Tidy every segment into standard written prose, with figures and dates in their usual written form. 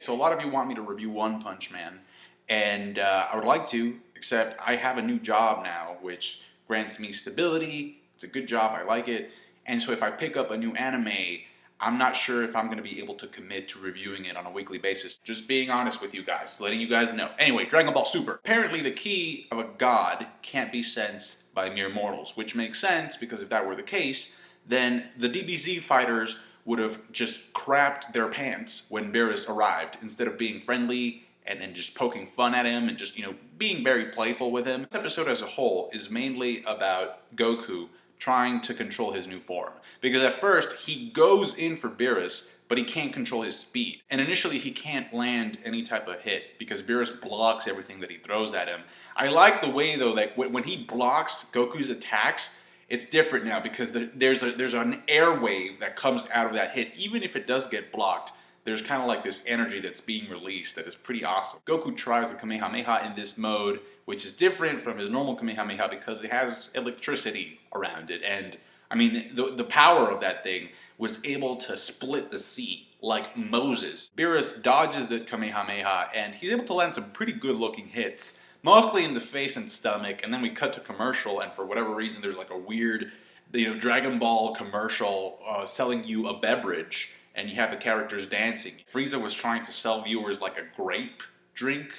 So a lot of you want me to review One Punch Man, and I would like to, except I have a new job now, which grants me stability. It's a good job, I like it, and so if I pick up a new anime, I'm not sure if I'm going to be able to commit to reviewing it on a weekly basis. Just being honest with you guys, letting you guys know. Anyway, Dragon Ball Super. Apparently the ki of a god can't be sensed by mere mortals, which makes sense because if that were the case, then the DBZ fighters would have just crapped their pants when Beerus arrived, instead of being friendly and just poking fun at him and just, being very playful with him. This episode as a whole is mainly about Goku trying to control his new form. Because at first, he goes in for Beerus, but he can't control his speed. And initially, he can't land any type of hit because Beerus blocks everything that he throws at him. I like the way, though, that when he blocks Goku's attacks, it's different now because there's an airwave that comes out of that hit. Even if it does get blocked, there's kind of like this energy that's being released that is pretty awesome. Goku tries the Kamehameha in this mode, which is different from his normal Kamehameha because it has electricity around it. And I mean, the power of that thing was able to split the sea like Moses. Beerus dodges the Kamehameha and he's able to land some pretty good looking hits, mostly in the face and stomach, and then we cut to commercial, and for whatever reason there's like a weird, Dragon Ball commercial selling you a beverage, and you have the characters dancing. Frieza was trying to sell viewers like a grape drink.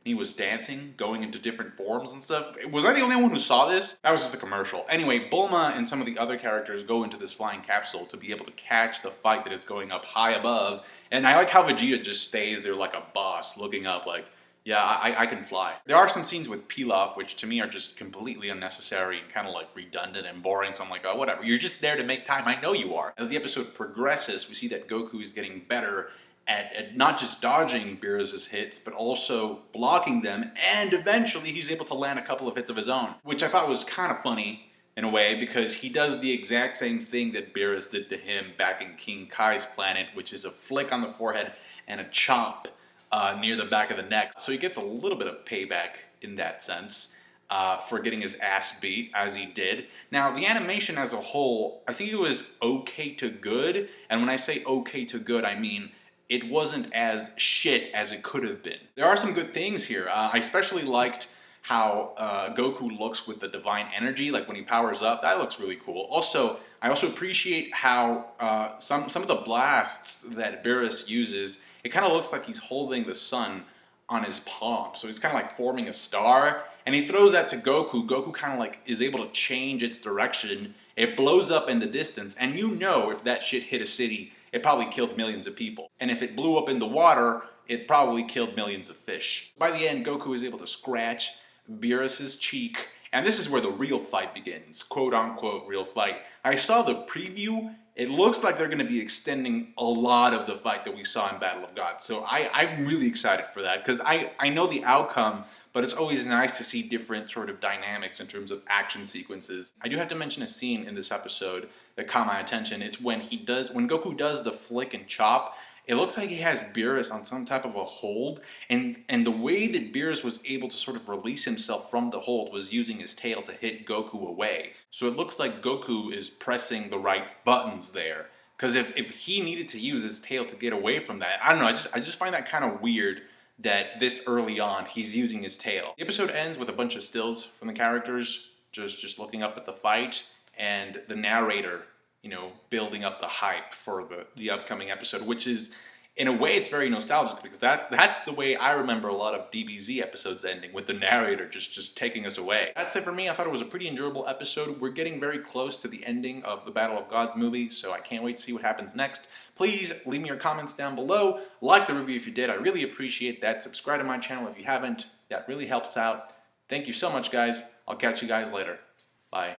He was dancing, going into different forms and stuff. Was I the only one who saw this? That was just a commercial. Anyway, Bulma and some of the other characters go into this flying capsule to be able to catch the fight that is going up high above, and I like how Vegeta just stays there like a boss, looking up like, yeah, I can fly. There are some scenes with Pilaf, which to me are just completely unnecessary and kind of like redundant and boring, so I'm like, oh, whatever. You're just there to make time. I know you are. As the episode progresses, we see that Goku is getting better at not just dodging Beerus' hits, but also blocking them, and eventually he's able to land a couple of hits of his own, which I thought was kind of funny in a way, because he does the exact same thing that Beerus did to him back in King Kai's planet, which is a flick on the forehead and a chop near the back of the neck. So he gets a little bit of payback in that sense for getting his ass beat, as he did. Now, the animation as a whole, I think it was okay to good. And when I say okay to good, I mean it wasn't as shit as it could have been. There are some good things here. I especially liked how Goku looks with the divine energy, like when he powers up. That looks really cool. Also, I also appreciate how some of the blasts that Beerus uses, it kind of looks like he's holding the sun on his palm. So he's kind of like forming a star. And he throws that to Goku. Goku kind of like is able to change its direction. It blows up in the distance. And if that shit hit a city, it probably killed millions of people. And if it blew up in the water, it probably killed millions of fish. By the end, Goku is able to scratch Beerus' cheek. And this is where the real fight begins. Quote unquote real fight. I saw the preview. It looks like they're going to be extending a lot of the fight that we saw in Battle of Gods. So I'm really excited for that, because I know the outcome, but it's always nice to see different sort of dynamics in terms of action sequences. I do have to mention a scene in this episode that caught my attention. It's when Goku does the flick and chop. It looks like he has Beerus on some type of a hold, and the way that Beerus was able to sort of release himself from the hold was using his tail to hit Goku away. So it looks like Goku is pressing the right buttons there, because if he needed to use his tail to get away from that, I don't know, I just find that kind of weird that this early on he's using his tail. The episode ends with a bunch of stills from the characters just looking up at the fight, and the narrator building up the hype for the upcoming episode, which is, in a way, it's very nostalgic, because that's the way I remember a lot of DBZ episodes ending, with the narrator just taking us away. That's it for me. I thought it was a pretty enjoyable episode. We're getting very close to the ending of the Battle of Gods movie, so I can't wait to see what happens next. Please leave me your comments down below. Like the review if you did. I really appreciate that. Subscribe to my channel if you haven't. That really helps out. Thank you so much, guys. I'll catch you guys later. Bye.